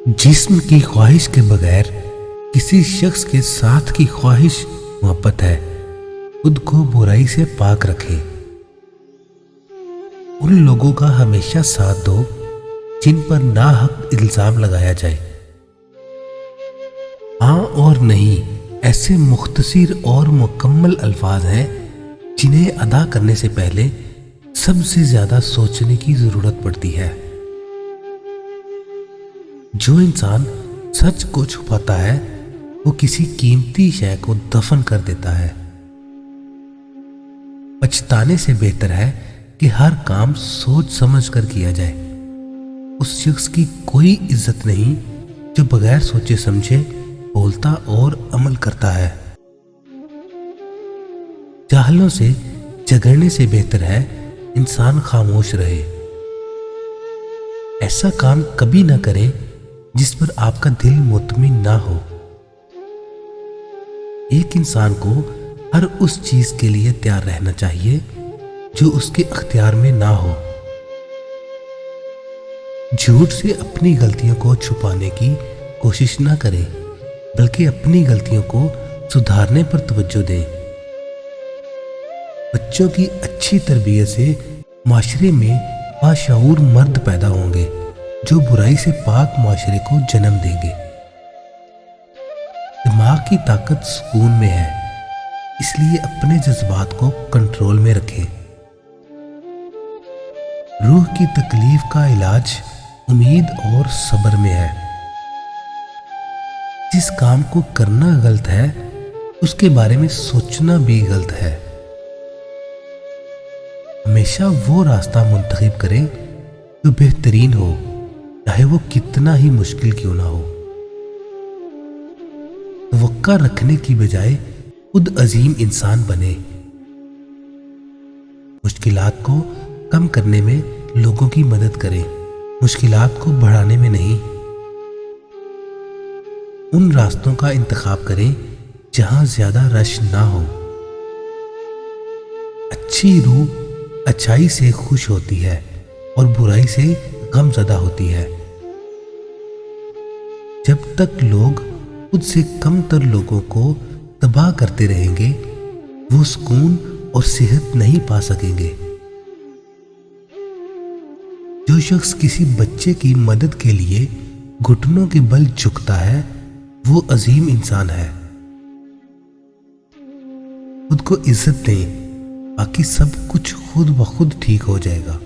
जिस्म की ख्वाहिश के बगैर किसी शख्स के साथ की ख्वाहिश मोहब्बत है। खुद को बुराई से पाक रखें। उन लोगों का हमेशा साथ दो जिन पर नाहक इल्जाम लगाया जाए। हाँ और नहीं ऐसे मुख्तसिर और मुकम्मल अल्फाज हैं जिन्हें अदा करने से पहले सबसे ज्यादा सोचने की जरूरत पड़ती है। जो इंसान सच को छुपाता है वो किसी कीमती शय को दफन कर देता है। पछताने से बेहतर है कि हर काम सोच समझ कर किया जाए। उस शख्स की कोई इज्जत नहीं जो बगैर सोचे समझे बोलता और अमल करता है। जाहलों से झगड़ने से बेहतर है इंसान खामोश रहे। ऐसा काम कभी ना करें जिस पर आपका दिल मुतमिन ना हो। एक इंसान को हर उस चीज के लिए तैयार रहना चाहिए जो उसके अख्तियार में ना हो। झूठ से अपनी गलतियों को छुपाने की कोशिश ना करें, बल्कि अपनी गलतियों को सुधारने पर तवज्जो दें। बच्चों की अच्छी तरबियत से माशरे में बाशऊर मर्द पैदा होंगे जो बुराई से पाक माशरे को जन्म देंगे। दिमाग की ताकत सुकून में है, इसलिए अपने जज्बात को कंट्रोल में रखें। रूह की तकलीफ का इलाज उम्मीद और सब्र में है। जिस काम को करना गलत है उसके बारे में सोचना भी गलत है। हमेशा वो रास्ता मुंतखब करें जो बेहतरीन हो, चाहे वो कितना ही मुश्किल क्यों ना हो। तवक्का रखने की बजाय खुद अजीम इंसान बने। मुश्किलात को कम करने में लोगों की मदद करें, मुश्किलात को बढ़ाने में नहीं। उन रास्तों का इंतखाब करें जहां ज्यादा रश ना हो। अच्छी रूह अच्छाई से खुश होती है और बुराई से गमज़दा होती है। जब तक लोग खुद से कमतर लोगों को तबाह करते रहेंगे वो सुकून और सेहत नहीं पा सकेंगे। जो शख्स किसी बच्चे की मदद के लिए घुटनों के बल झुकता है वो अजीम इंसान है। खुद को इज्जत दें, बाकी सब कुछ खुद ब खुद ठीक हो जाएगा।